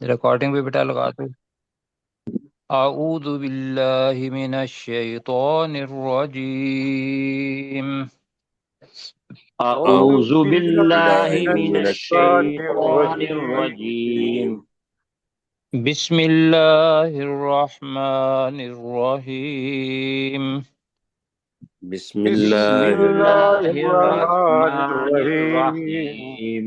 Recording بھی بیٹا لگا دو. اعوذ باللہ من الشیطان الرجیم. أعوذ أعوذ بالله بالله من من الشيطان الشيطان الرجيم. الرجيم. بسم اللہ الرحمن الرحیم. بسم بسم الله بسم الله اللہ الرحمن الرحمن الرحيم. الرحيم.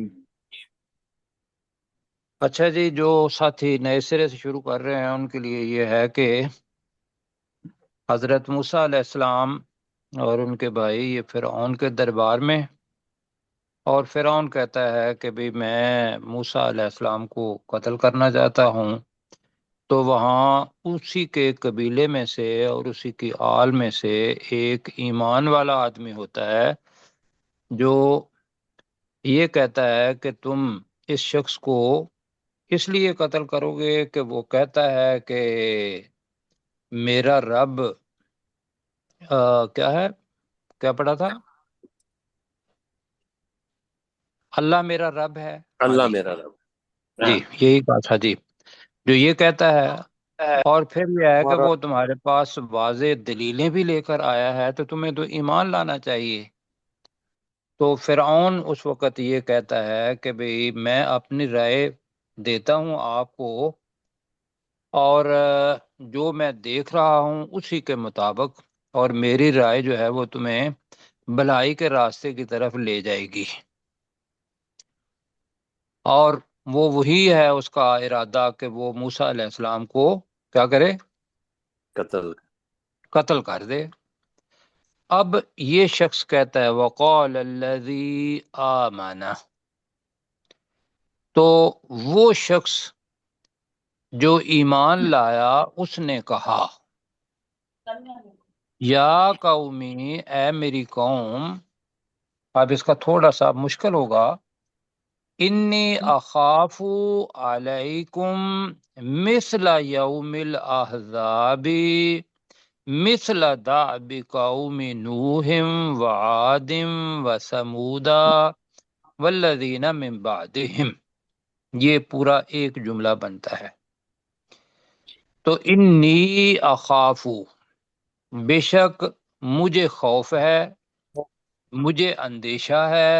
اچھا جی، جو ساتھی نئے سرے سے شروع کر رہے ہیں ان کے لیے یہ ہے کہ حضرت موسیٰ علیہ السلام اور ان کے بھائی یہ فرعون کے دربار میں، اور فرعون کہتا ہے کہ بھی میں موسیٰ علیہ السلام کو قتل کرنا چاہتا ہوں. تو وہاں اسی کے قبیلے میں سے اور اسی کی آل میں سے ایک ایمان والا آدمی ہوتا ہے جو یہ کہتا ہے کہ تم اس شخص کو اس لیے قتل کرو گے کہ وہ کہتا ہے کہ میرا رب کیا ہے، کیا پڑھا تھا، اللہ میرا رب ہے. ہاں اللہ جی میرا رب. جی، یہی بات ہے جی، جو یہ کہتا ہے. اور پھر یہ ہے کہ ہمارا وہ تمہارے پاس واضح دلیلیں بھی لے کر آیا ہے تو تمہیں تو ایمان لانا چاہیے. تو فرعون اس وقت یہ کہتا ہے کہ بھئی میں اپنی رائے دیتا ہوں آپ کو، اور جو میں دیکھ رہا ہوں اسی کے مطابق، اور میری رائے جو ہے وہ تمہیں بھلائی کے راستے کی طرف لے جائے گی. اور وہ وہی ہے اس کا ارادہ کہ وہ موسیٰ علیہ السلام کو کیا کرے، قتل. قتل کر دے. اب یہ شخص کہتا ہے وقال الذی آمن، تو وہ شخص جو ایمان لایا اس نے کہا یا قومی، اے میری قوم. اب اس کا تھوڑا سا مشکل ہوگا. انی اخاف علیکم مثل یوم الاحزاب مثل دأب قوم نوح وعاد وثمود والذین من بعدہم. یہ پورا ایک جملہ بنتا ہے. تو انی اخاف، بے شک مجھے خوف ہے، مجھے اندیشہ ہے،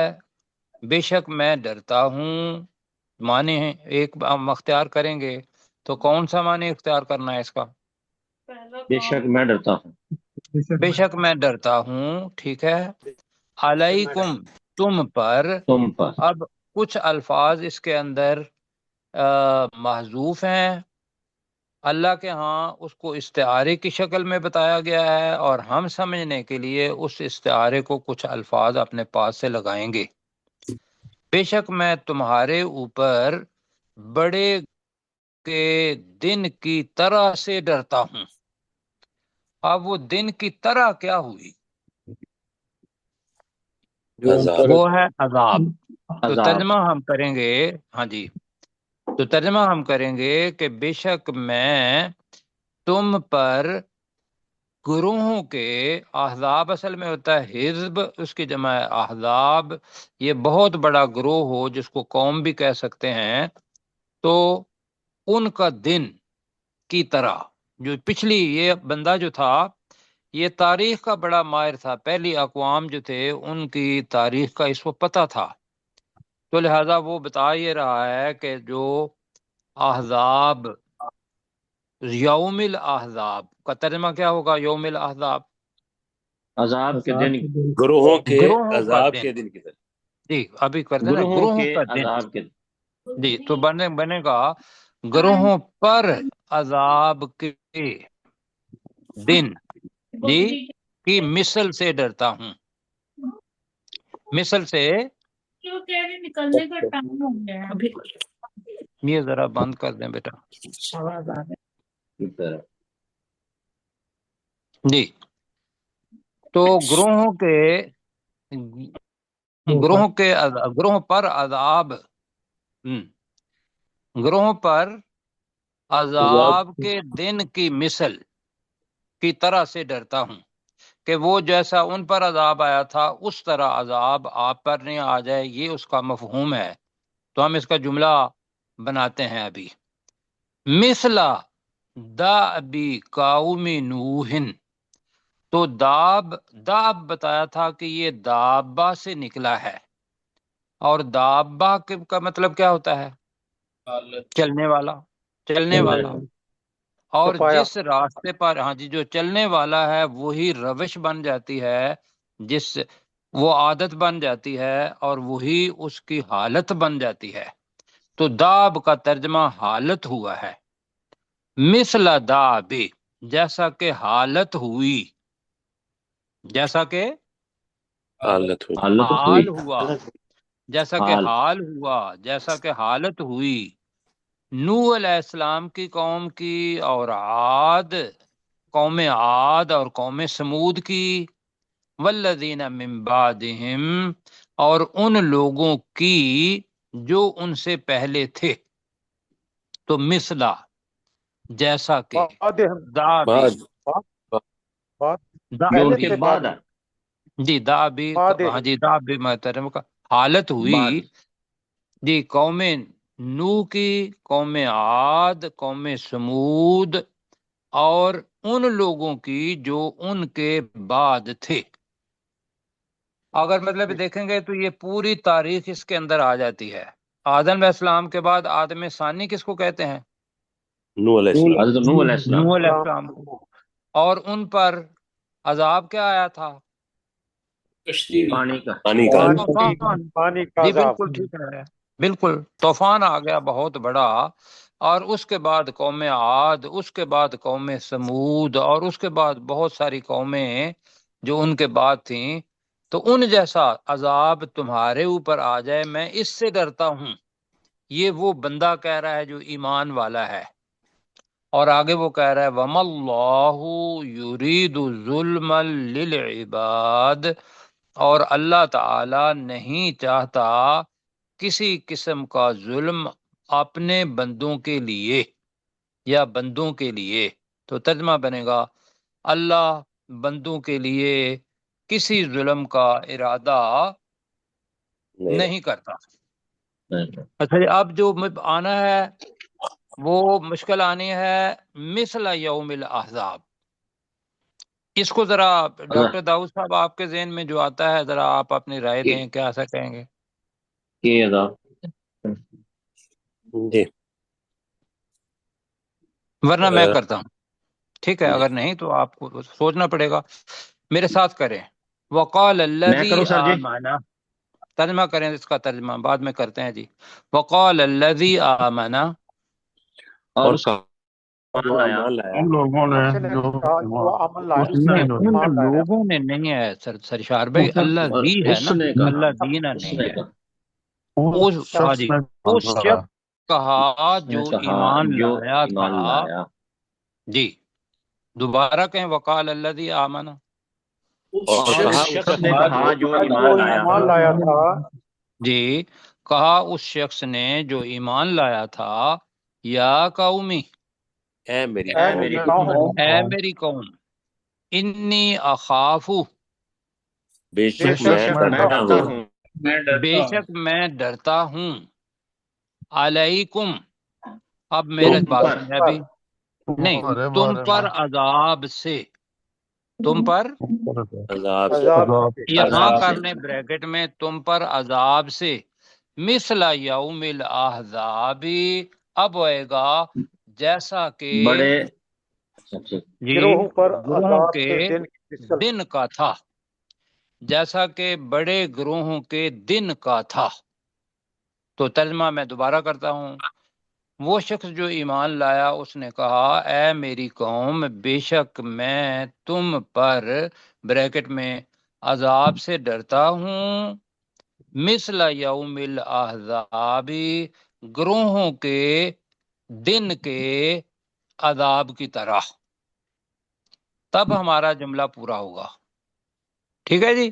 بے شک میں ڈرتا ہوں. معنی ایک ہم اختیار کریں گے تو کون سا معنی اختیار کرنا ہے اس کا؟ بے شک میں ڈرتا ہوں. بے شک میں ڈرتا ہوں. ٹھیک ہے. علیکم، تم پر. تم پر. اب کچھ الفاظ اس کے اندر محذوف ہیں. اللہ کے ہاں اس کو استعارے کی شکل میں بتایا گیا ہے، اور ہم سمجھنے کے لیے اس استعارے کو کچھ الفاظ اپنے پاس سے لگائیں گے. بے شک میں تمہارے اوپر بڑے کے دن کی طرح سے ڈرتا ہوں. اب وہ دن کی طرح کیا ہوئی؟ جو ہم عذاب. وہ پر ہے عذاب. تو عذاب. ترجمہ ہم کریں گے. ہاں جی، تو ترجمہ ہم کریں گے کہ بے شک میں تم پر گروہوں کے، احزاب اصل میں ہوتا ہے حزب، اس کی جمع ہے احزاب. یہ بہت بڑا گروہ ہو جس کو قوم بھی کہہ سکتے ہیں، تو ان کا دن کی طرح. جو پچھلی یہ بندہ جو تھا یہ تاریخ کا بڑا ماہر تھا، پہلی اقوام جو تھے ان کی تاریخ کا اس کو پتہ تھا. تو لہذا وہ بتا یہ رہا ہے کہ جو احزاب، یوم الاحزاب کا ترجمہ کیا ہوگا؟ یوم الاحزاب عذاب کے فساد دن. کے دن گروہوں کے گروہوں کا عذاب دن. کے دن کی طرف. جی ابھی کر دینا گروہوں گروہوں کے کا دن. عذاب کے دن. جی تو بنے گا گروہوں پر عذاب کے دن جی کی مثل سے ڈرتا ہوں. مثل سے نکلنے کا ٹائم ہو گیا ہے ابھی. یہ ذرا بند کر دیں بیٹا. آواز آ رہی کی طرف. جی تو گروہوں کے اوپر گروہوں پر عذاب، گروہوں پر عذاب عذاب کے دن کی مثل کی طرح سے ڈرتا ہوں کہ وہ جیسا ان پر عذاب آیا تھا اس طرح عذاب آپ پر نہیں آ جائے. یہ اس کا مفہوم ہے. تو ہم اس کا جملہ بناتے ہیں ابھی. مثلا دابی قوم نوحن، تو داب بتایا تھا کہ یہ دابہ سے نکلا ہے، اور دابہ کا مطلب کیا ہوتا ہے؟ چلنے والا، چلنے والا۔ اور چھپایا جس راستے پر، ہاں جی، جو چلنے والا ہے وہی روش بن جاتی ہے، جس وہ عادت بن جاتی ہے، اور وہی اس کی حالت بن جاتی ہے۔ تو داب کا ترجمہ حالت ہوا ہے، مثل داب، جیسا کہ حالت ہوئی، جیسا کہ حالت ہوئی حالت ہوئی حال ہوا، جیسا کہ حال حال ہوا، جیسا کہ حالت ہوئی نوح علیہ السلام کی قوم کی، اور قوم عاد اور قوم سمود کی، والذین من بعدہم، اور ان لوگوں کی جو ان سے پہلے تھے۔ تو مثلا، جیسا کہ، بعد دابی، بعد بعد جو پہلے ان کے سے بعد ہے، جی دابی، بعد ہاں جی دابی محترم کا حالت ہوئی بعد جی قوم نو کی، قوم عاد، قوم سمود، اور ان لوگوں کی جو ان کے بعد تھے۔ اگر مطلب دیکھیں گے تو یہ پوری تاریخ اس کے اندر آ جاتی ہے۔ آدم علیہ السلام کے بعد آدم ثانی کس کو کہتے ہیں؟ نوح علیہ السلام حضرت نوح علیہ السلام نوح علیہ السلام کو۔ اور ان پر عذاب کیا آیا تھا؟ پانی کا پانی کا طوفان۔ پانی کا جی عذاب بالکل ٹھیک ہے، بالکل طوفان آ گیا بہت بڑا، اور اس کے بعد قوم عاد، اس کے بعد قوم سمود، اور اس کے بعد بہت ساری قومیں جو ان کے بعد تھیں۔ تو ان جیسا عذاب تمہارے اوپر آ جائے، میں اس سے ڈرتا ہوں۔ یہ وہ بندہ کہہ رہا ہے جو ایمان والا ہے، اور آگے وہ کہہ رہا ہے وَمَا اللَّهُ يُرِيدُ ظُلْمًا لِلْعِبَادِ، اور اللہ تعالی نہیں چاہتا کسی قسم کا ظلم اپنے بندوں کے لیے یا بندوں کے لیے۔ تو ترجمہ بنے گا اللہ بندوں کے لیے کسی ظلم کا ارادہ نہیں کرتا۔ اچھا جی، اب جو آنا ہے وہ مشکل آنی ہے مثل یوم الاحزاب۔ اس کو ذرا ڈاکٹر داؤد صاحب آپ کے ذہن میں جو آتا ہے ذرا آپ اپنی رائے دیں، کیا ایسا کہیں گے؟ یہ عذاب جی ورنہ میں کرتا ہوں، ٹھیک ہے؟ اگر نہیں تو آپ کو سوچنا پڑے گا، میرے ساتھ کریں۔ وقال میں الذی کروں سر جی؟ آمن، ترجمہ کریں اس کا، ترجمہ بعد میں کرتے ہیں جی۔ وقال الذی آمن، اور اور جو لایا ایمان لایا ان لوگوں نے اس نے جو کہا جو عمل لایا اس نے نہیں، ان ایمان لایا لوگوں نے نہیں ہے سرشار بھائی، اللہ اور دی ہے اس نا، نے کہا، اللہ دینا اس نہیں نے ہے۔ کہا، اس اس ہاں شخص جی، نے اس کہا شخص کہا اس نے جو کہا ایمان جو لایا تھا، ایمان لایا، جی دوبارہ کہیں وقال الذی آمن، اور اس کہا اس شخص شخص نے نے کہا جو جو ایمان لایا ایمان تھا، لایا تھا جی کہا اس شخص نے جو ایمان لایا تھا، یا قومی، اے میری اے قوم میری اے میری قوم، انی اخاف، بے بے شک شک میں میں میں ڈرتا ڈرتا ہوں ہوں بے شک میں ڈرتا ہوں، علیکم، اب میرے تم بات پر، سمجھا بھی نہیں، تمہارے تم بارے پر میں عذاب سے، تم پر، عذاب سے عذاب عذاب سے، یہاں عذاب کر سے، لیں بریکٹ میں، تم پر عذاب سے، مثل یوم الاحزاب، اب ہوئے گا جیسا کہ بڑے اچھا جی گروہوں پر گروہوں عذاب کے کے دن کی مثل دن کا تھا، جیسا کہ بڑے گروہوں کے دن کا تھا۔ تو ترجمہ میں دوبارہ کرتا ہوں۔ وہ شخص جو ایمان لایا اس نے کہا اے میری قوم، بے شک میں تم پر بریکٹ میں عذاب سے ڈرتا ہوں، مثل یوم الاحزاب، گروہوں کے دن کے عذاب کی طرح۔ تب ہمارا جملہ پورا ہوگا، ٹھیک ہے جی؟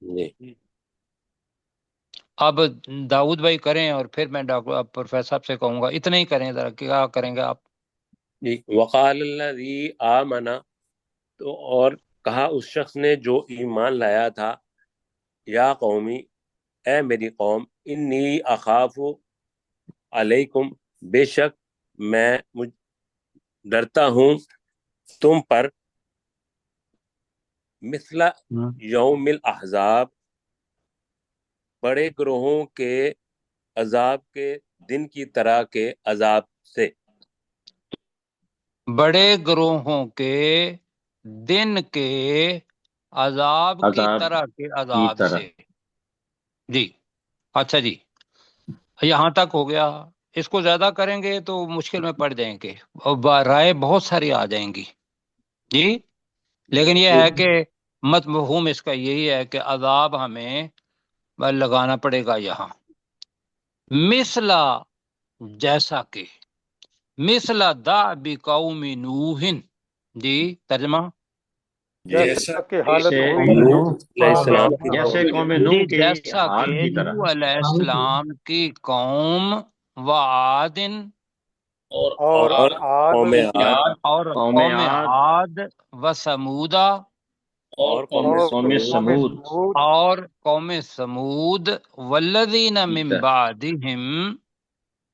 جی اب داؤد بھائی کریں، اور پھر میں ڈاکٹر پروفیسر صاحب سے کہوں گا، اتنا ہی کریں ذرا، کیا کریں گے آپ؟ جی وقال الذی آمنا، تو اور کہا اس شخص نے جو ایمان لایا تھا، یا قومی اے میری قوم، انی اخاف علیکم، بے شک میں ڈرتا ہوں تم پر مثل یوم الاحزاب بڑے گروہوں کے عذاب کے دن کی طرح کے عذاب سے، بڑے گروہوں کے دن کے عذاب کی عذاب طرح کے کی عذاب طرح۔ سے۔ جی اچھا جی، یہاں تک ہو گیا۔ اس کو زیادہ کریں گے تو مشکل میں پڑ جائیں گے اور رائے بہت ساری آ جائیں گی جی، لیکن یہ ہے کہ مفہوم اس کا یہی ہے کہ عذاب ہمیں لگانا پڑے گا یہاں۔ مثلا جیسا کہ، مثلا دأب قوم نوح، جی ترجمہ جیسا کہ حالت جیسے ہوئی نوح علیہ السلام کی جیسے قوم جی نوح کے جیسا حال کہ کی طرح۔ نوح علیہ السلام کی قوم و عاد اور اور عاد قوم عاد اور قوم قوم عاد عاد و سمودا اور قوم اور قوم سمود سمود اور قوم سمود والذین کی من طرح، بعدہم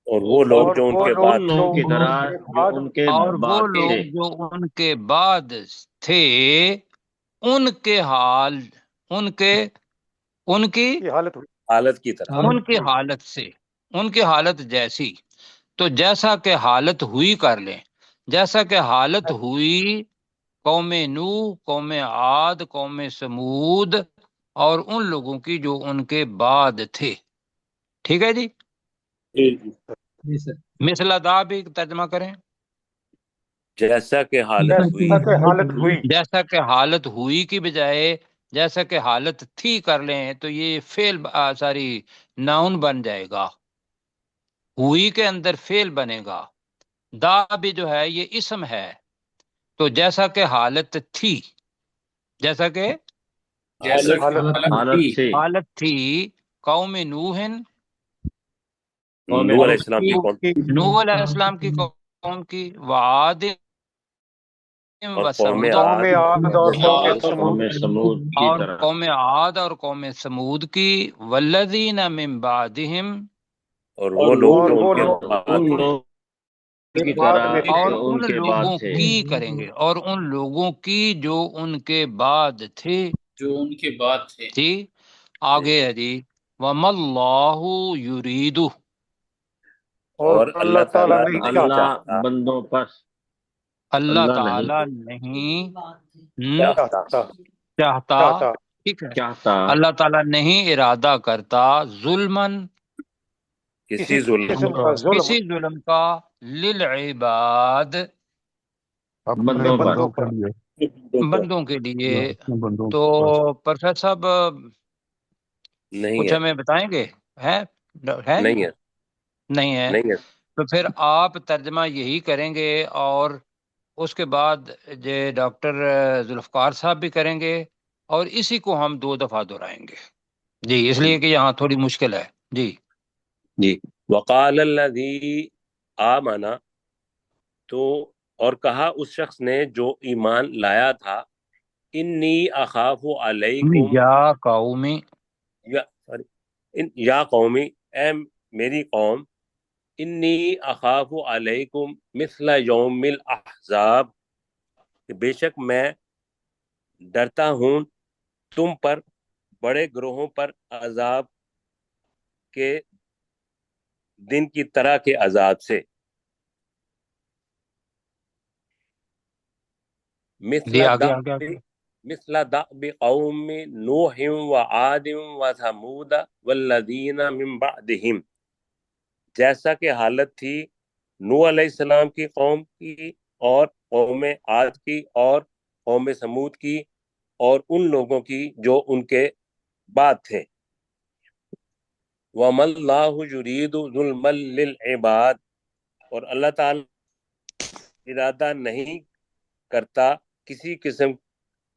اور وہ لوگ اور جو ان وہ کے لوگ بعد ان تھے، لوگوں کی جو طرح ان کے جو بعد ان کے اور وہ بعد لوگ تھے۔ جو ان کے بعد تھے، ان کے حال، ان کی کی حالت ہوئی۔ حالت کی طرح۔ ان کی حالت سے، ان کی حالت جیسی۔ تو جیسا کہ حالت ہوئی کر لیں، جیسا کہ حالت ہوئی قوم نوح، قوم عاد، قوم سمود اور ان لوگوں کی جو ان کے بعد تھے۔ ٹھیک ہے جی، مثلا دا بھی ترجمہ کریں۔ جیسا کہ حالت ہوئی، جیسا کہ حالت ہوئی۔ جیسا کہ حالت ہوئی کی بجائے جیسا کہ حالت تھی کر لیں تو یہ فعل ساری ناؤن بن جائے گا، ہوئی کے اندر فعل بنے گا۔ دا بھی جو ہے یہ اسم ہے، تو جیسا کہ حالت تھی، جیسا کہ حالت حالت سے حالت تھی قوم نوح، قوم نوح علیہ نوح السلام کی قوم نوح علیہ السلام کی قوم کی، وعاد اور و قوم سمودا قوم عاد عاد اور قوم سمود قوم سمود کی اور طرح، قوم عاد اور قوم سمود کی، والذین من بعدہم اور وہ لوگ اور جو ان وہ کے لوگ بعد ان تھے، لوگوں کی بعد طرح میں تھے۔ اور جو ان ان کے بعد لوگوں تھے۔ کی کریں گے، اور ان لوگوں کی جو ان کے بعد تھے، جی آگے ہے جی، وَمَا اللَّهُ يُرِيدُ، اور اور اللہ اللہ تعالیٰ تعالیٰ نہیں نہیں چاہتا، اللہ بندوں پر، اللہ اللہ نہیں تعالی نہیں چاہتا چاہتا، چاہتا ٹھیک ہے، چاہتا اللہ تعالیٰ نہیں ارادہ کرتا ظلمن کسی کسی ظلم قسم کا کا ظلم کسی ظلم کا، للعباد اپنے بندوں پر۔ بندوں پر۔ بندوں کے لیے۔ تو پروفیسر صاحب نہیں کچھ ہے، ہمیں بتائیں گے؟ ہے ہے نہیں ہے، نہیں ہے؟ نہیں ہے۔ تو پھر آپ ترجمہ یہی کریں گے اور اس کے بعد ڈاکٹر ذوالفقار صاحب بھی کریں گے، اور اسی کو ہم 2 دفعہ دہرائیں گے جی، اس لیے کہ یہاں تھوڑی مشکل ہے جی۔ جی، وقال الذی آمنا، تو اور کہا اس شخص نے جو ایمان لایا تھا، انی اخاف علیکم، یا قومی، یا قومی، اے میری قوم، انی اخاف علیکم مثل یوم الاحزاب، کہ بے شک میں ڈرتا ہوں تم پر بڑے گروہوں پر عذاب کے دن کی طرح کے عذاب سے، مثل جی آگے دأب آگے آگے۔ مثل دأب قوم نوح وعاد وثمود والذین من بعدہم، جیسا کہ حالت تھی نوح علیہ السلام کی قوم کی اور قوم عاد کی اور قوم سمود کی اور ان لوگوں کی جو ان کے بعد تھے۔ وَمَا اللَّهُ يُرِيدُ ظُلْمًا لِلْعِبَادِ، اور اللہ تعالی ارادہ نہیں کرتا کسی قسم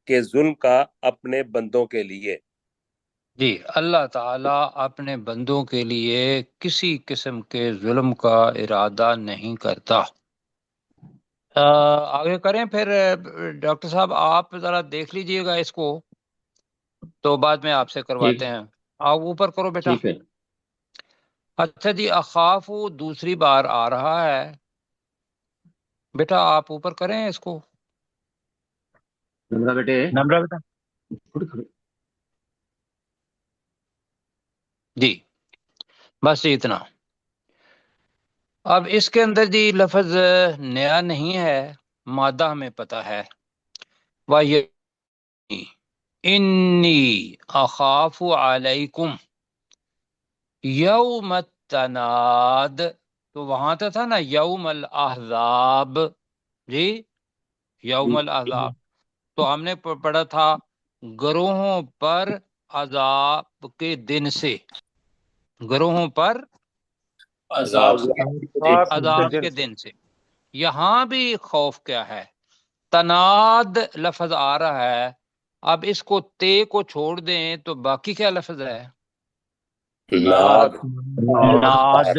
کے ظلم کا اپنے بندوں کے لیے۔ جی اللہ تعالیٰ اپنے بندوں کے لیے کسی قسم کے ظلم کا ارادہ نہیں کرتا۔ آگے کریں پھر ڈاکٹر صاحب آپ ذرا دیکھ لیجئے گا اس کو، تو بعد میں آپ سے ٹھیک کرواتے ہیں۔ آپ اوپر کرو بیٹا۔ ٹھیک ہے۔ اچھا جی، اخاف دوسری بار آ رہا ہے بیٹا آپ اوپر کریں اس کو، نمرہ بیٹے نمرہ بیٹا جی، بس اتنا۔ اب اس کے اندر جی لفظ نیا نہیں ہے، مادہ ہمیں پتہ ہے، وَيَ انی اخاف علیکم یوم التناد، تو وہاں تو تھا نا یوم الاحزاب، جی یوم الاحزاب، تو ہم نے پڑھا تھا گروہوں پر عذاب کے دن سے، گروہوں پر عذاب آپ عذاب کے کے دن سے دن سے۔ یہاں بھی خوف کیا ہے، تناد لفظ آ رہا ہے، اب اس کو تے کو چھوڑ دیں تو باقی کیا لفظ ہے؟ ناد ناد۔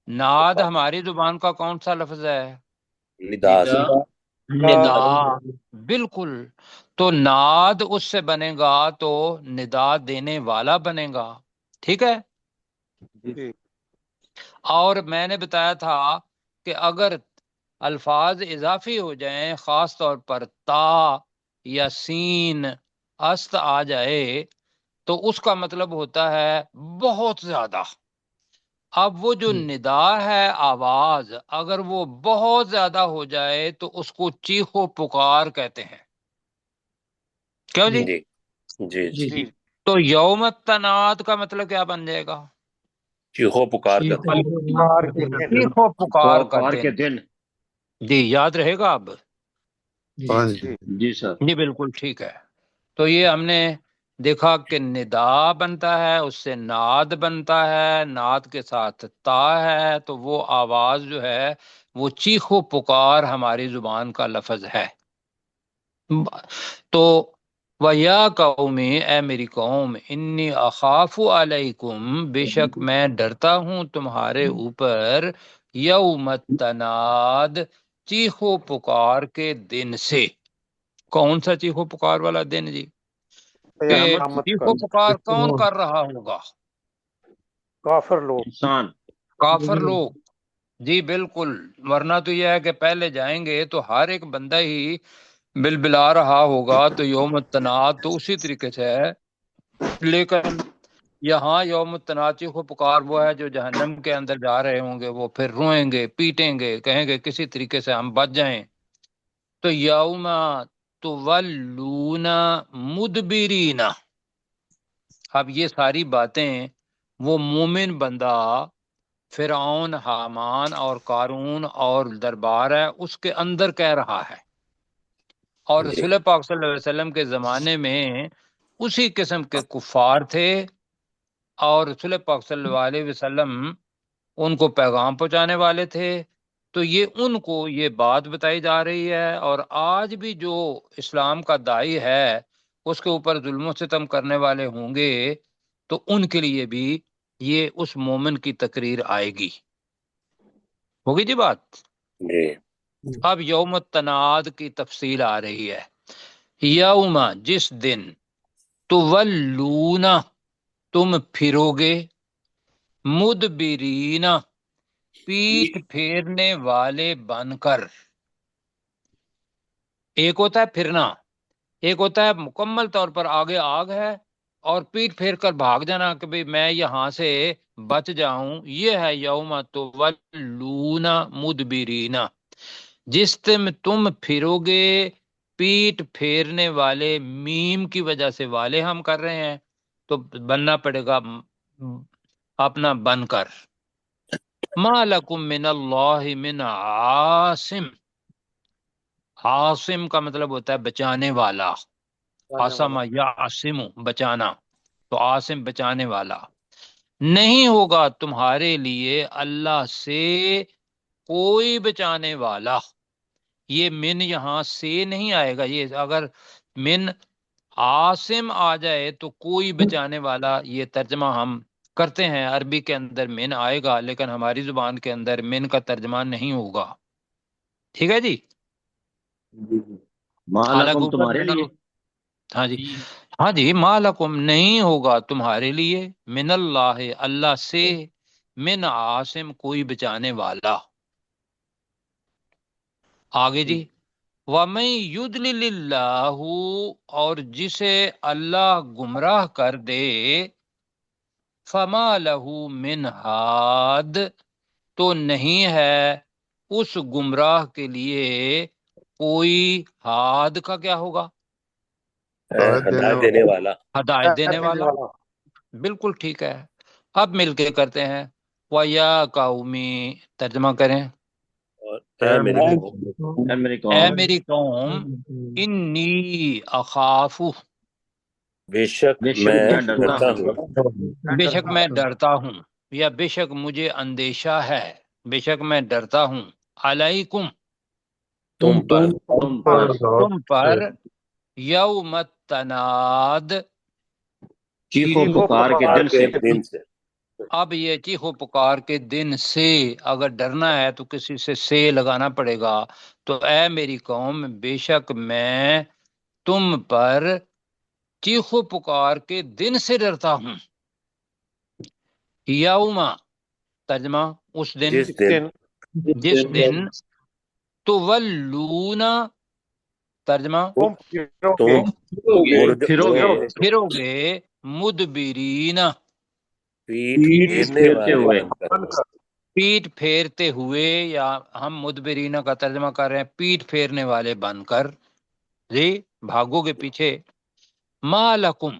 ناد ہماری زبان کا کون سا لفظ ہے؟ ندا سے ندا، بالکل۔ تو ناد اس سے بنے گا تو ندا دینے والا بنے گا، ٹھیک ہے۔ جی اور میں نے بتایا تھا کہ اگر الفاظ اضافی ہو جائیں، خاص طور پر تا یا سین است آ جائے، تو اس کا مطلب ہوتا ہے بہت زیادہ۔ اب وہ جو ندا ہے آواز، اگر وہ بہت زیادہ ہو جائے تو اس کو چیخ و پکار کہتے ہیں، کیوں جی؟ جی جی جی جی تو یوم التناد کا مطلب کیا بن جائے گا؟ چیخو پکار کرتے ہیں۔ مار کے دن چیخ و پکار کا کار کے دن، دن جی یاد رہے گا اب؟ جی جی سر جی بالکل ٹھیک ہے۔ تو یہ ہم نے دیکھا کہ ندا بنتا ہے، اس سے ناد بنتا ہے، ناد کے ساتھ تا ہے، تو وہ آواز جو ہے وہ چیخ و پکار ہماری زبان کا لفظ ہے۔ تو وَيَا قَوْمِ، اے میری قوم، انی اخاف علیکم، بے شک میں ڈرتا ہوں تمہارے اوپر، یوم التناد، چیخ و پکار کے دن سے۔ کون سا چیخ و پکار والا دن جی؟ کہ قیامت چیخ کا و پکار کون کر رہا ہوگا؟ کافر لوگ، انسان کافر لوگ، جی بالکل۔ ورنہ تو یہ ہے کہ پہلے جائیں گے تو ہر ایک بندہ ہی بلبلا رہا ہوگا، تو یوم التناد تو اسی طریقے سے ہے۔ لیکن یہاں یوم التناد چیخ و پکار وہ ہے جو جہنم کے اندر جا رہے ہوں گے، وہ پھر روئیں گے، پیٹیں گے، کہیں گے کسی طریقے سے ہم بچ جائیں۔ تو یوم تولون مدبرین، اب یہ ساری باتیں وہ مومن بندہ فرعون، حامان اور قارون اور دربار ہے اس کے اندر کہہ رہا ہے، اور جی رسول پاک صلی اللہ علیہ وسلم کے زمانے میں اسی قسم کے کفار تھے، اور رسول پاک صلی اللہ علیہ وسلم ان کو پیغام پہنچانے والے تھے۔ تو یہ ان کو یہ بات بتائی جا رہی ہے، اور آج بھی جو اسلام کا داعی ہے اس کے اوپر ظلم و ستم کرنے والے ہوں گے، تو ان کے لیے بھی یہ اس مومن کی تقریر آئے گی، ہوگی جی بات۔ جی اب یوم التناد کی تفصیل آ رہی ہے، یوم جس دن، تولون تم پھرو گے، مدبرین پیٹھ پھیرنے والے بن کر۔ ایک ہوتا ہے پھرنا، ایک ہوتا ہے مکمل طور پر آگے آگ ہے اور پیٹ پھیر کر بھاگ جانا کہ بھئی میں یہاں سے بچ جاؤں، یہ ہے یوم تولون مدبرین، جس دن تم پھرو گے پیٹ پھیرنے والے، میم کی وجہ سے والے ہم کر رہے ہیں تو بننا پڑے گا اپنا بن کر۔ ما لکم من اللہ من عاصم، عاصم کا مطلب ہوتا ہے بچانے والا، عاصم یا عاصم بچانا، تو عاصم بچانے والا نہیں ہوگا تمہارے لیے اللہ سے کوئی بچانے والا۔ یہ من یہاں سے نہیں آئے گا، یہ اگر من عاصم آ جائے تو کوئی بچانے والا، یہ ترجمہ ہم کرتے ہیں، عربی کے اندر من آئے گا لیکن ہماری زبان کے اندر من کا ترجمہ نہیں ہوگا، ٹھیک ہے جی۔ حالانکہ مالکم اوپر تمہارے لیے ہاں جی، ہاں جی، مالکم نہیں ہوگا تمہارے لیے، من اللہ اللہ سے، من عاصم کوئی بچانے والا۔ آگے جی، وَمَن يُضْلِلِ اللَّهُ، اور جسے اللہ گمراہ کر دے، فَمَا لَهُ مِنْ ہاد، تو نہیں ہے اس گمراہ کے لیے کوئی ہاد کا کیا ہوگا، ہدایت دینے والا۔ ہدایت دینے دینے والا۔ والا۔ بالکل ٹھیک ہے۔ اب مل کے کرتے ہیں، وَيَا قَوْمِ، ترجمہ کریں، اور اے میری قوم، اے میری اے قوم، میری قوم، انی اخاف، بے شک بے شک میں میں ڈرتا ڈرتا ہوں، ہوں، بے شک میں ڈرتا ہوں، یا بے شک مجھے اندیشہ ہے، بے شک میں ڈرتا ہوں، علیکم، تم پر، تم پر، تم پر، یوم التناد، چیخو چیخو پکار کے پکار دن کے سے، دن سے۔ اب یہ چیخو پکار کے دن سے، اگر ڈرنا ہے تو کسی سے لگانا پڑے گا، تو اے میری قوم، بے شک میں تم پر چیخو پکار کے دن سے ڈرتا ہوں، یوم، ترجمہ اس دن، جس اس دن دن جس دن، تولون، ترجمہ تم پھرو تم گے، پھرو گے، مڑ پھرو گے، مدبرین، پیٹ پیٹھ پھیرنے پھیرتے والے ہوئے، بن کر۔ بن کر، پیٹ پھیرتے ہوئے، یا ہم مدبرین کا ترجمہ کر رہے ہیں پیٹ پھیرنے والے بن کر، جی بھاگو گے پیچھے، ما لکم،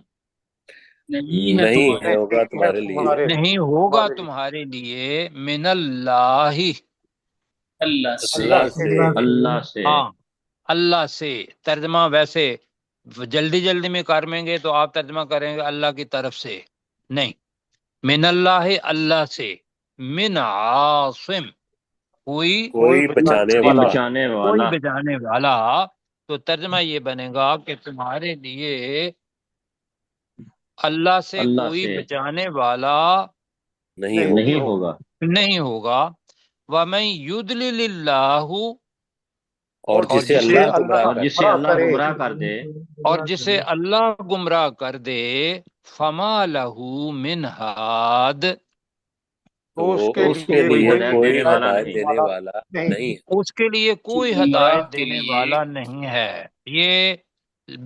نہیں ہے ہوگا نہیں ہے تمہارے لیے تمہارے نہیں ہوگا لیے تمہارے لیے، من اللہ، اللہ سے، اللہ سے، ہاں اللہ سے، ترجمہ ویسے جلدی جلدی میں کریں گے تو آپ ترجمہ کریں گے اللہ کی طرف سے، نہیں، من اللہ، اللہ سے، من عاصم، کوئی کوئی بچانے کوئی والا۔ بچانے کوئی والا، بچانے والا، تو ترجمہ یہ بنے گا کہ تمہارے لیے اللہ سے اللہ کوئی سے بچانے والا نہیں ہوگا۔ نہیں ہوگا، نہیں ہوگا، وَمَن يُضْلِلِ اللَّهُ، اور اور جسے جسے اللہ اللہ گمراہ اور کر جسے گمراہ اللہ کرے، گمراہ کر دے، اور جسے اللہ گمراہ کر دے، فَمَا لَهُ مِنْ ہاد، تو تو اس تو کے اس کے کے لیے لیے لیے کوئی ہدایت کوئی دینے ہدایت والا ہدایت دینے نہیں، دینے والا والا نہیں۔ نہیں ہے۔ اس کے لیے کوئی ہدایت دینے والا نہیں ہے۔ یہ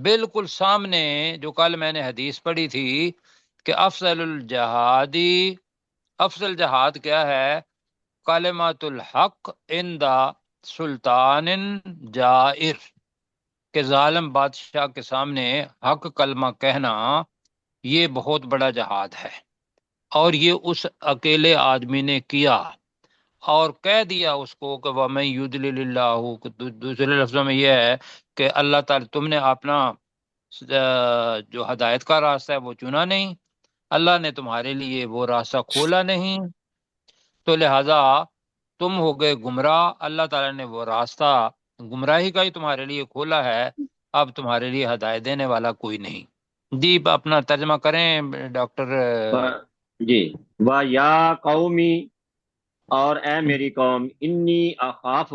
بالکل سامنے جو کل میں نے حدیث پڑھی تھی کہ افضل الجہادی، افضل جہاد کیا ہے، کلمۃ الحق عند سلطان جائر، کہ ظالم بادشاہ کے سامنے حق کلمہ کہنا، یہ بہت بڑا جہاد ہے، اور یہ اس اکیلے آدمی نے کیا، اور کہہ دیا اس کو کہ وَمَن يُضْلِلِ اللَّهُ، دوسرے لفظوں میں یہ ہے کہ اللہ تعالی تم نے اپنا جو ہدایت کا راستہ ہے وہ چنا نہیں، اللہ نے تمہارے لیے وہ راستہ کھولا نہیں، تو لہذا تم ہو گئے گمراہ، اللہ تعالیٰ نے وہ راستہ گمراہی کا ہی تمہارے لیے کھولا ہے، اب تمہارے لیے ہدایت دینے والا کوئی نہیں۔ جی اپنا ترجمہ کریں ڈاکٹر۔ جی، یا قومی، اور اے میری قوم، انی اخاف،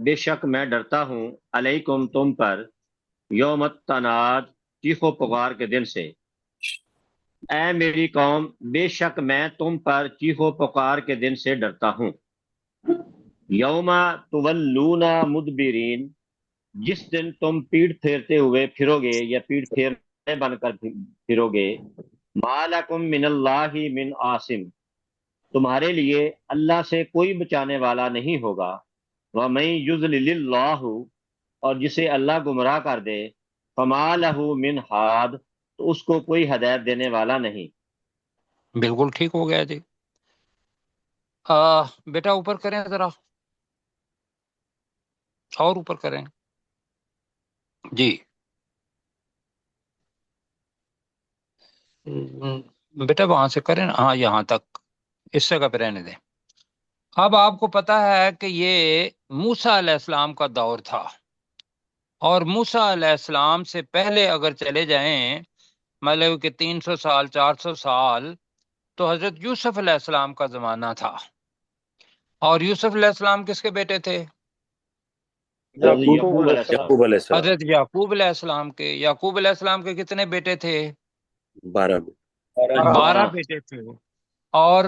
بے شک میں ڈرتا ہوں، علیکم تم پر، یوم التناد، چیخو پکار کے دن سے، اے میری قوم، بے شک میں تم پر چیخو پکار کے دن سے ڈرتا ہوں، یوم تولون مدبرین، جس دن تم پیٹ پھیرتے ہوئے پھرو گے، یا پیٹ پھیرنے بن کر پھرو گے، ما لکم من اللہ من عاصم، تمہارے لیے اللہ سے کوئی بچانے والا نہیں ہوگا، وَمَن يُضْلِلِ اللَّهُ، اور جسے اللہ گمراہ کر دے، فَمَا لَهُ مِنْ ہاد، تو اس کو کوئی ہدایت دینے والا نہیں۔ بالکل ٹھیک ہو گیا جی۔ بیٹا اوپر کریں ذرا، اور اوپر کریں جی۔ بیٹا وہاں سے کریں نا، ہاں یہاں تک، اس جگہ پہ رہنے دیں۔ اب آپ کو پتا ہے کہ یہ موسیٰ علیہ السلام کا دور تھا، اور موسیٰ علیہ السلام سے پہلے اگر چلے جائیں، مطلب کہ 300 سال 400 سال، تو حضرت یوسف علیہ السلام کا زمانہ تھا، اور یوسف علیہ السلام کس کے بیٹے تھے؟ یعقوب علیہ السلام، یعقوب علیہ السلام، حضرت یعقوب علیہ السلام کے۔ یعقوب علیہ السلام کے کتنے بیٹے تھے؟ 12 میں۔ 12 بیٹے تھے، اور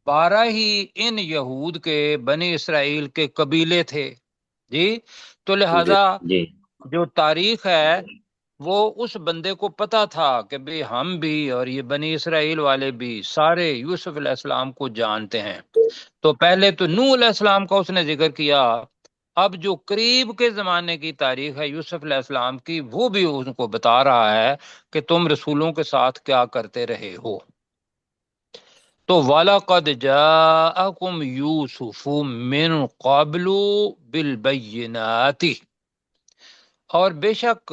12 ہی ان یہود کے بنی اسرائیل کے قبیلے تھے، جی تو جی لہذا جی جو تاریخ ہے وہ اس بندے کو پتا تھا کہ بھی ہم بھی اور یہ بنی اسرائیل والے بھی سارے یوسف علیہ السلام کو جانتے ہیں. تو پہلے تو نوح علیہ السلام کا اس نے ذکر کیا، اب جو قریب کے زمانے کی تاریخ ہے یوسف علیہ السلام کی وہ بھی ان کو بتا رہا ہے کہ تم رسولوں کے ساتھ کیا کرتے رہے ہو. تو وَلَقَدْ جَاءَكُمْ يُوسُفُ مِنْ قَبْلُ بِالْبَيِّنَاتِ، اور بے شک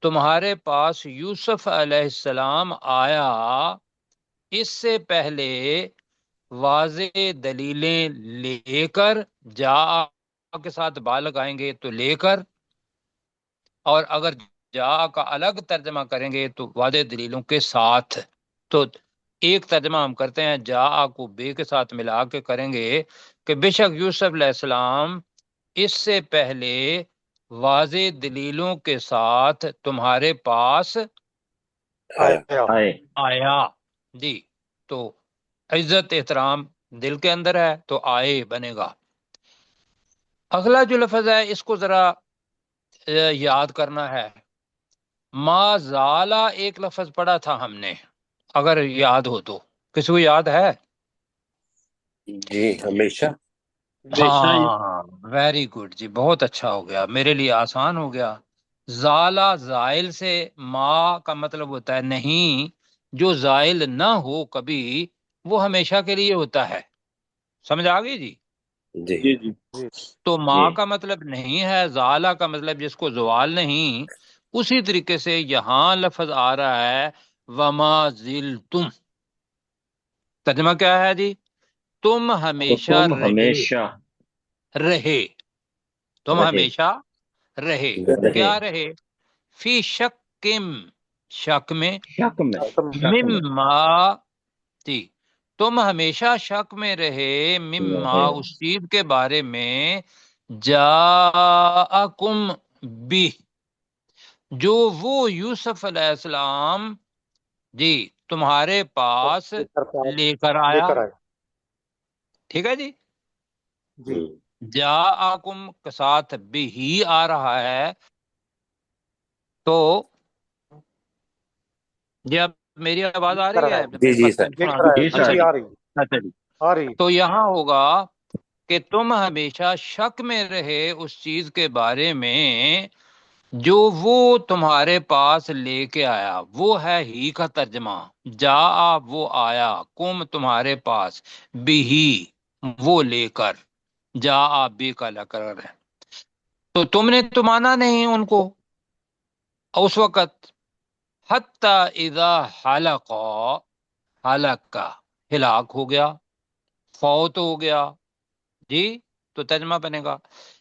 تمہارے پاس یوسف علیہ السلام آیا اس سے پہلے واضح دلیلیں لے کر، جا کے ساتھ با لگائیں گے تو لے کر، اور اگر جا کا الگ ترجمہ کریں گے تو واضح دلیلوں کے ساتھ. تو ایک ترجمہ ہم کرتے ہیں جا کو بے کے ساتھ ملا کے کریں گے کہ بے شک یوسف علیہ السلام اس سے پہلے واضح دلیلوں کے ساتھ تمہارے پاس آیا آئے. آیا. جی تو عزت احترام دل کے اندر ہے تو آئے بنے گا. اگلا جو لفظ ہے اس کو ذرا یاد کرنا ہے. ما زالا ایک لفظ پڑھا تھا ہم نے، اگر یاد ہو تو کسی کو یاد ہے؟ جی ہمیشہ. ہاں ویری گڈ جی، بہت اچھا ہو گیا، میرے لیے آسان ہو گیا. زالا زائل سے، ما کا مطلب ہوتا ہے نہیں، جو زائل نہ ہو کبھی وہ ہمیشہ کے لیے ہوتا ہے. سمجھ آ گئی جی؟ جی جی تو جی ما کا مطلب نہیں ہے، زالا کا مطلب جس کو زوال نہیں. اسی طریقے سے یہاں لفظ آ رہا ہے وما زلتم، ترجمہ کیا ہے جی؟ تم تو ہمیشہ تم ہمیشہ رہے، تم رہے ہمیشہ رہے. رہے کیا رہے؟ فی شکم، شک میں، شک میں شک میں مما، جی تم ہمیشہ شک میں رہے، مما رہے اس چیز کے بارے میں، جاءکم بھی، جو وہ یوسف علیہ السلام جی تمہارے پاس لے کر لے آیا. کر آئے. ٹھیک ہے جی؟ جی جاءکم کے ساتھ بھی ہی آ رہا ہے. تو جی اب میری آواز آ کر رہی ہے؟ آئے جی میرے جی پاس سر. لے ٹیلیفون آ کر رہا آئے. جی ہے. جی سر اچھا جی جی، آ رہی اچھا جی. آ رہی. تو یہاں ہوگا کہ تم ہمیشہ شک میں رہے اس چیز کے بارے میں جو وہ تمہارے پاس لے کے آیا. وہ ہے ہی کا ترجمہ، جا وہ آیا، کم تمہارے پاس، بھی وہ لے کر، جا بی کا لکر ہے. تو تم نے تو مانا نہیں ان کو اس وقت. حتی اذا حلق، حلق کا ہلاک ہو گیا، فوت ہو گیا. جی تو ترجمہ بنے گا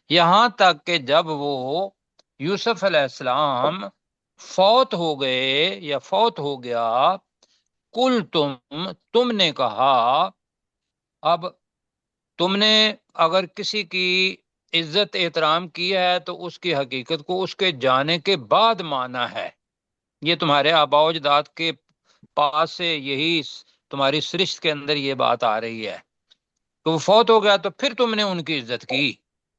یہاں تک کہ جب وہ یوسف علیہ السلام فوت ہو گئے یا فوت ہو گیا، کل تم نے کہا. اب تم نے اگر کسی کی عزت احترام کی ہے تو اس کی حقیقت کو اس کے جانے کے بعد مانا ہے. یہ تمہارے آباء و اجداد کے پاس سے یہی تمہاری سرشت کے اندر یہ بات آ رہی ہے کہ وہ فوت ہو گیا تو پھر تم نے ان کی عزت کی.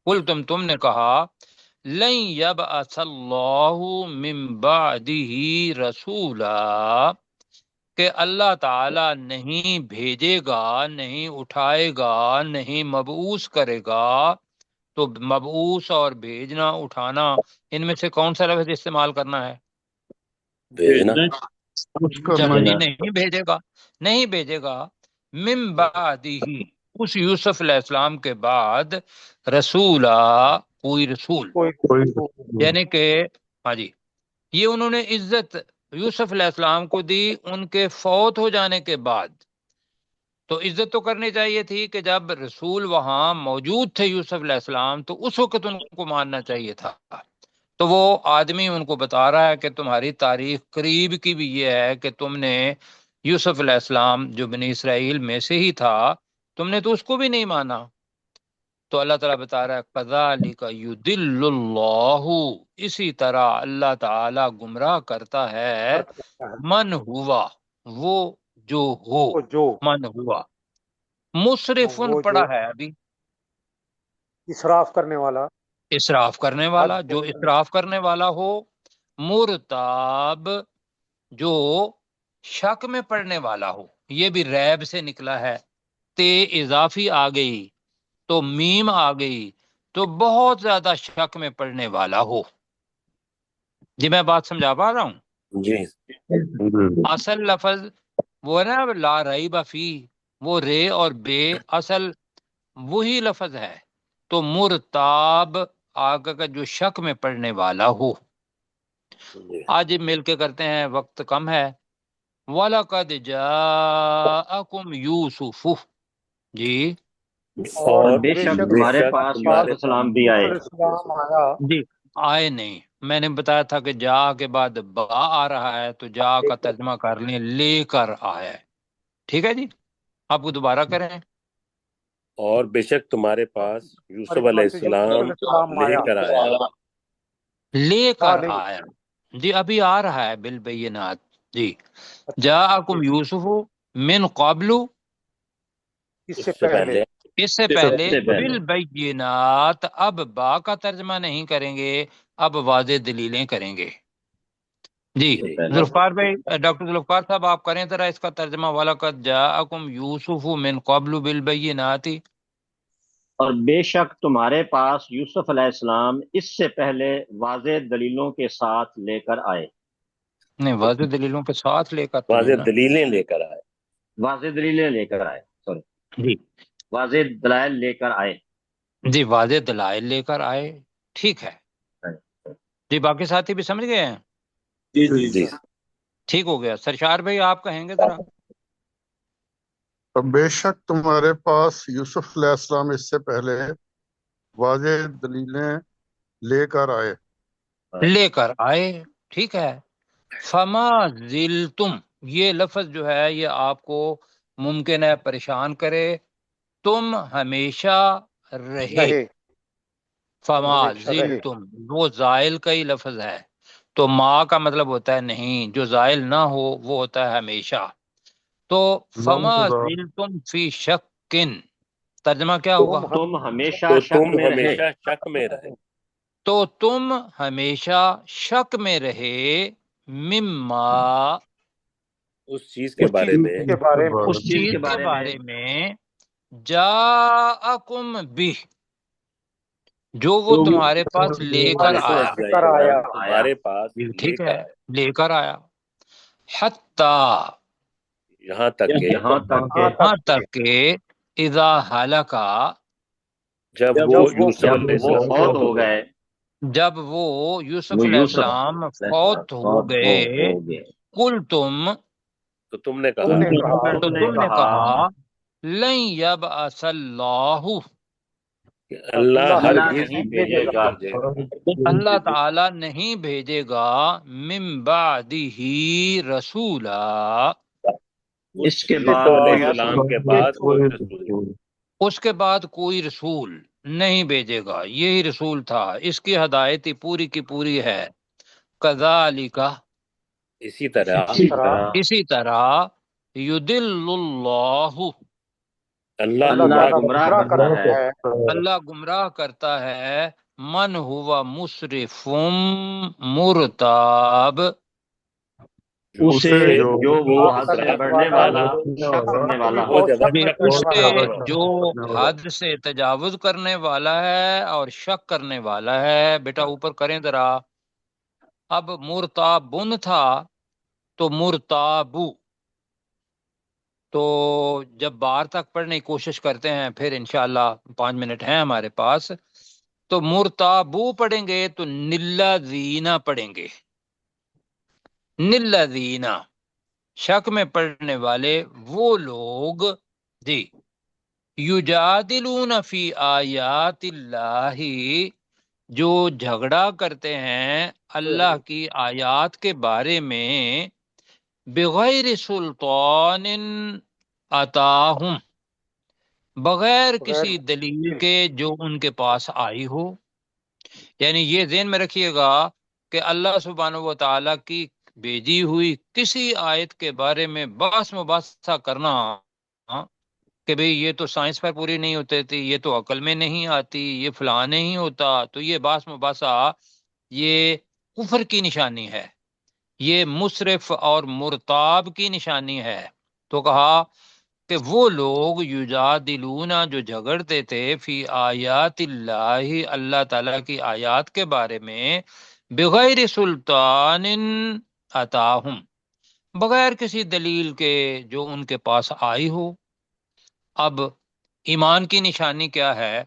کل تم نے کہا لن یبعث اللہ من بعدہ رسولا، کہ اللہ تعالی نہیں بھیجے گا، نہیں اٹھائے گا، نہیں مبعوث کرے گا. تو مبعوث اور بھیجنا اٹھانا ان میں سے کون سا لفظ استعمال کرنا ہے؟ بھیجنا. جی بھیجنا نہیں بھیجے گا، نہیں بھیجے گا. من بعدہ، اس یوسف علیہ السلام کے بعد، رسولا کوئی رسول. کوئی یعنی کہ ہاں جی، یہ انہوں نے عزت یوسف علیہ السلام کو دی ان کے فوت ہو جانے کے بعد. تو عزت تو کرنی چاہیے تھی کہ جب رسول وہاں موجود تھے یوسف علیہ السلام تو اس وقت ان کو ماننا چاہیے تھا. تو وہ آدمی ان کو بتا رہا ہے کہ تمہاری تاریخ قریب کی بھی یہ ہے کہ تم نے یوسف علیہ السلام جو بنی اسرائیل میں سے ہی تھا، تم نے تو اس کو بھی نہیں مانا. تو اللہ تعالیٰ بتا رہا ہے کذالک یضل اللہ، اسی طرح اللہ تعالیٰ گمراہ کرتا ہے کرتا ہے من ہوا، وہ جو ہو، وہ جو من ہوا. مسرفن وہ جو پڑا ہے ابھی، اسراف کرنے والا. اسراف کرنے والا، جو اسراف کرنے والا ہو، مرتاب جو شک میں پڑنے والا ہو، یہ بھی ریب سے نکلا ہے، تے اضافی آ گئی تو میم آ گئی تو بہت زیادہ شک میں پڑنے والا ہو۔ جی میں بات سمجھا پا رہا ہوں؟ جی اصل لفظ وہ ہے نا لا ریب فی، وہ رے اور بے اصل وہی لفظ ہے، تو مرتاب آگے کا جو شک میں پڑنے والا ہو۔ جی آج مل کے کرتے ہیں، وقت کم ہے۔ وَلَقَدْ جَاءَكُمْ يُوسُفُ، جی اور اور بے بے شک شک بے تمہارے شک پاس پاس یوسف تمہارے السلام بھی یوسف آئے۔ علیہ السلام آیا، جی آئے نہیں، میں نے بتایا تھا کہ جا کے بعد با آ رہا ہے تو جا کا ترجمہ کر لیں لے کر آیا ہے، ٹھیک ہے جی، آپ کو دوبارہ کریں۔ اور بے شک تمہارے پاس ہمارے یوسف علیہ پاس یوسف السلام علیہ السلام لے آیا، کر آیا۔ لے کر علیہ آیا، جی ابھی آ رہا ہے بالبینات، جی اچھا جاءکم یوسف من قبل، اس اس سے سے پہلے پہلے اس سے پہلے سے پہلے بالبینات، اب با کا ترجمہ نہیں کریں گے، اب واضح دلیلیں کریں گے۔ جی سے پہلے ذوالفقار بھائی، ڈاکٹر ذوالفقار صاحب آپ کریں ذرا اس کا ترجمہ، وَلَقَدْ جَاءَكُمْ يُوسُفُ مِنْ قَبْلُ بِالْبَيِّنَاتِ۔ اور بے شک تمہارے پاس یوسف علیہ السلام اس سے پہلے واضح دلیلوں کے ساتھ لے کر آئے۔ نہیں، واضح دلیلوں کے ساتھ لے کر تو نہیں واضح نا، دلیلیں لے کر آئے۔ واضح دلیلیں لے کر آئے، سوری، جی واضح دلائل لے کر آئے۔ جی واضح دلائل لے کر آئے، ٹھیک ہے جی، باقی ساتھی بھی سمجھ گئے ہیں؟ جی ٹھیک ہو گیا۔ سرشار بھائی آپ کہیں گے ذرا؟ اور بے شک تمہارے پاس یوسف علیہ السلام اس سے پہلے واضح دلیلیں لے کر آئے۔ لے کر آئے، ٹھیک ہے۔ فما زلتم، یہ لفظ جو ہے یہ آپ کو ممکن ہے پریشان کرے، تم ہمیشہ رہے، رہے، تم فما ہمیشہ رہے، زلتم وہ زائل کا ہی لفظ ہے، تو ما کا مطلب ہوتا ہے نہیں، جو زائل نہ ہو وہ ہوتا ہے ہمیشہ، تو فما موجودہ زلتم فی شکن، ترجمہ کیا تم ہوگا؟ تم ہمیشہ تو شک تم میں رہے۔ ہمیشہ شک میں رہے، تو تم ہمیشہ شک میں رہے، مما اس چیز کے اس چیز بارے میں کے بارے میں اس اس چیز چیز کے کے بارے میں بارے میں، جاءکم بھی جو وہ تمہارے پاس لے کر تمہارے آیا، پاس لے کر آیا، تمہارے پاس لے ٹھیک کر ہے آیا، لے کر آیا، حتی یہاں تک کہ یہاں تک کہ یہاں ہاں تک کہ تک کہ اذا ہلکا، جب وہ جب وہ یوسف جب علیہ وہ السلام فوت ہو گئے، جب وہ یوسف وہ علیہ یوسف السلام علیہ السلام فوت ہو فوت گئے، ہو گئے، قل تم تو تم نے تم کہا نے کہا تو تم نے تم نے کہا کہا لن یبعث اللہ، کہ اللہ اللہ اللہ ہرگز نہیں نہیں بھیجے بھیجے گا گا بھیجے گا اللہ تعالی نہیں بھیجے گا من بعدہ رسولا، اس کے یوسف بعد علیہ کوئی السلام رسول۔ کے بعد کوئی رسول۔ اس کے بعد کوئی رسول نہیں بھیجے گا، یہی رسول تھا، اس کی ہدایت ہی پوری کی پوری ہے، کذالک اسی طرح اسی طرح اسی طرح یدل اللہ، اللہ اللہ اللہ گمراہ تعالیٰ گمراہ گمراہ کرتا کرتا ہے ہے اللہ گمراہ کرتا ہے، من ہوا مسرف مرتاب، اسے اسے جو وہ آپ حد سے کرنے بڑھنے والا والا شک کرنے حق والا بھی ہو۔ بہت اور زیادہ شک میں شک پڑنے اس کرنے سے والا والا ہے، ہو۔ جو حد سے تجاوز کرنے والا ہے اور شک کرنے والا ہے، بیٹا اوپر کریں ذرا، اب مرتابن تھا تو مرتابو، تو جب بار تک پڑھنے کی کوشش کرتے ہیں پھر انشاءاللہ 5 منٹ ہیں ہمارے پاس، تو مرتابو پڑھیں گے تو نلذین پڑھیں گے، نلذین شک میں پڑھنے والے وہ لوگ، جی یجادلون فی آیات اللہ جو جھگڑا کرتے ہیں اللہ کی آیات کے بارے میں، بغیر سلطان عطاہم بغیر بغیر کسی دلیل کے جو ان کے پاس آئی ہو، یعنی یہ ذہن میں رکھیے گا کہ اللہ سبحانہ و تعالیٰ کی بھیجی ہوئی کسی آیت کے بارے میں بحث مباحثہ کرنا کہ بھئی یہ تو سائنس پر پوری نہیں ہوتے تھی، یہ تو عقل میں نہیں آتی، یہ فلاں نہیں ہوتا، تو یہ باس مباسا یہ کفر کی نشانی ہے، یہ مسرف اور مرتاب کی نشانی ہے۔ تو کہا کہ وہ لوگ یجادلون جو جھگڑتے تھے فی آیات اللہ، اللہ تعالیٰ کی آیات کے بارے میں، بغیر سلطان عطاہم، بغیر کسی دلیل کے جو ان کے پاس آئی ہو۔ اب ایمان کی نشانی کیا ہے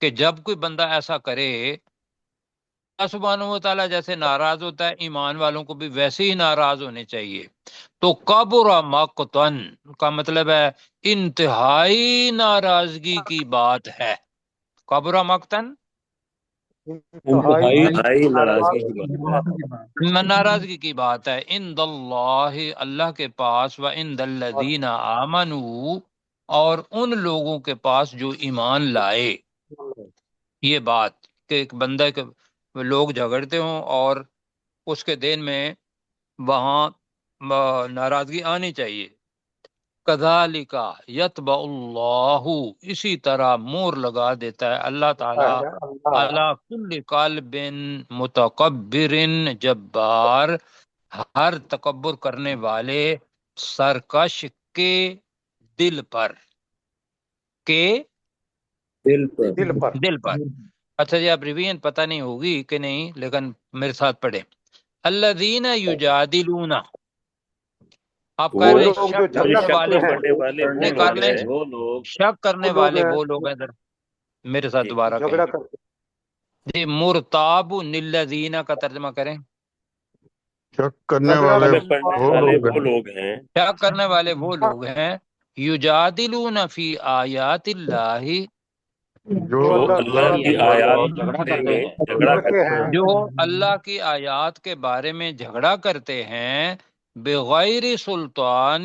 کہ جب کوئی بندہ ایسا کرے، اللہ سبحانہ و تعالیٰ جیسے ناراض ہوتا ہے، ایمان والوں کو بھی ویسے ہی ناراض ہونے چاہیے۔ تو کبر مقتن کا مطلب ہے انتہائی ناراضگی کی بات ہے۔ کبر مقتن انتہائی ناراضگی کی بات۔ ناراضگی کی بات ہے، عند اللہ، اللہ کے پاس، و عند الذین آمنوا، اور ان لوگوں کے پاس جو ایمان لائے۔ یہ بات کہ ایک بندہ کے لوگ جھگڑتے ہوں اور اس کے دین میں وہاں ناراضگی آنی چاہیے۔ کذالک یطبع اللہ، اسی طرح مور لگا دیتا ہے اللہ تعالیٰ علی کل قلب متکبر جبار، ہر تکبر کرنے والے سرکش کے دل پر، کے دل پر۔ اچھا جی، اب ریویژن پتہ نہیں ہوگی کہ نہیں، لیکن میرے ساتھ پڑھیں۔ الذین یجادلون، آپ کہہ وہ رہے لوگ شک جو کرنے شک والے کرنے والے وہ نہیں، لوگ کر لیں، ہیں۔ وہ لوگ شک کرنے والے وہ لوگ ہیں۔ ادھر میرے ساتھ جی دوبارہ کہیں جی، مرتاب للذین کا ترجمہ کریں۔ شک کرنے والے شک کرنے وہ والے لوگ وہ ہیں لوگ ہیں شک کرنے والے وہ لوگ ہیں یجادلون فی آیات اللہ، جو جو اللہ اللہ کی کی آیات آیات میں جھگڑا میں کرتے ہیں، جھگڑا کرتے ہیں، جو اللہ کی آیات کے بارے میں جھگڑا کرتے ہیں، بغیر سلطان،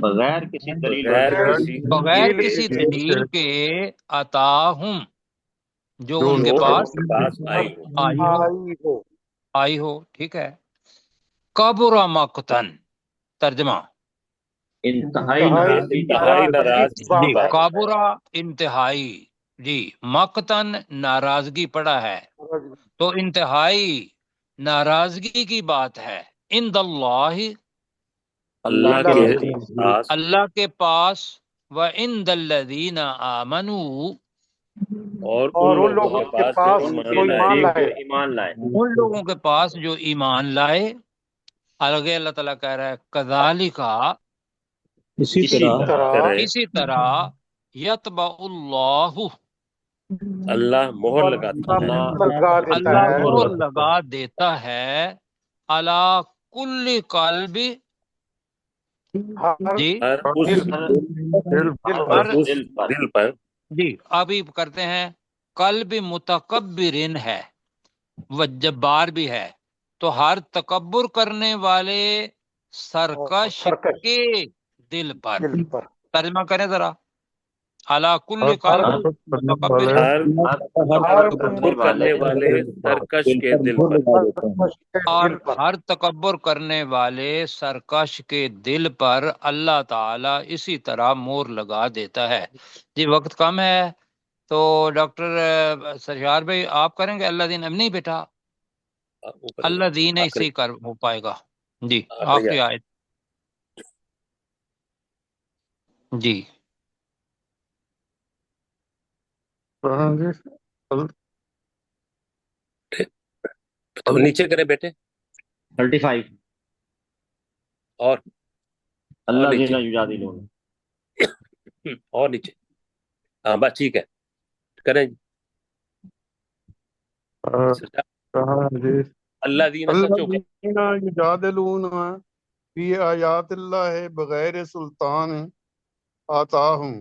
بغیر کسی دلیل بغیر کے، کسی بغیر دلیل کسی کے دلیل کے، عطاہم، جو جو ان ان کے جو کے ان پاس کے پاس آئی ہو۔ آئی ہو، ٹھیک ہے۔ کبر مقتن، ترجمہ انتہائی ناراضگی کی انتہائی بات ہے۔ ناراضگی کی جی، بات ہے۔ کابرا انتہائی، جی، مقتن ناراضگی پڑا ہے، تو انتہائی ناراضگی کی بات ہے، عند اللہ، اللہ کے پاس اللہ کے پاس، و عند الذین آمنوا، اور ان لوگوں کے پاس جو ان ایمان کے لائے۔ نزدیک جو ایمان لائے۔ ان لوگوں کے پاس جو ایمان لائے۔ آگے اللہ تعالیٰ کہہ رہا ہے کذالک، اسی طرح اسی طرح، یتبع اللہ، اللہ مہر لگاتا ہے، اللہ مہر لگا دیتا ہے، علی کل قلب، جی، ہر اس ہر، دل پر دل پر جی، ابھی کرتے ہیں، قلب متکبرن ہے، و جبار بھی ہے، تو ہر تکبر کرنے والے سرکش کے دل پر۔ ترجمہ کریں ذرا، علی کل قلب متکبر، ہر تکبر کرنے والے سرکش کے دل پر، اور ہر تکبر کرنے والے سرکش کے دل پر اللہ تعالیٰ اسی طرح مور لگا دیتا ہے۔ جی، وقت کم ہے، تو ڈاکٹر سرشار بھائی آپ کریں گے اللہ دین؟ اب نہیں بیٹا، اللہ دین اسی کر ہو پائے گا۔ جی، آخری آیت، جی، تو نیچے کرے بیٹے، 35 اور اللہ نیچے، جینا یجادلون۔ اور نیچے، ہاں بس ٹھیک ہے، کریں جی۔ اللہ دین سچو کہ الذین یجادلون فی آیات اللہ بغیر سلطان آتاہم،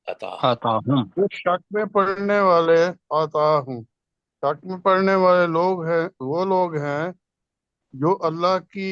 آتا ہوں، جو شک میں پڑھنے والے آتاہم، شک میں پڑھنے والے لوگ ہیں، وہ لوگ ہیں جو اللہ کی